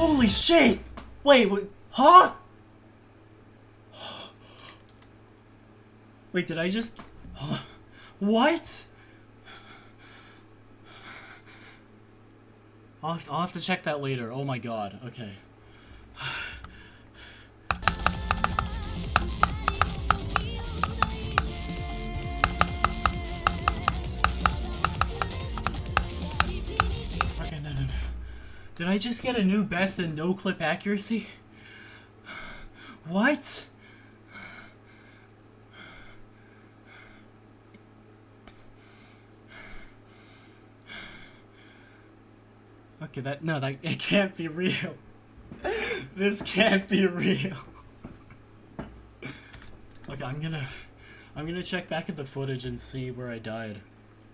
Holy shit! Wait, huh? Wait, did I just... Huh? What? I'll have to check that later. Oh my god. Okay. Okay, no. Did I just get a new best and no clip accuracy? What? Okay, it can't be real. This can't be real. Okay, I'm gonna check back at the footage and see where I died.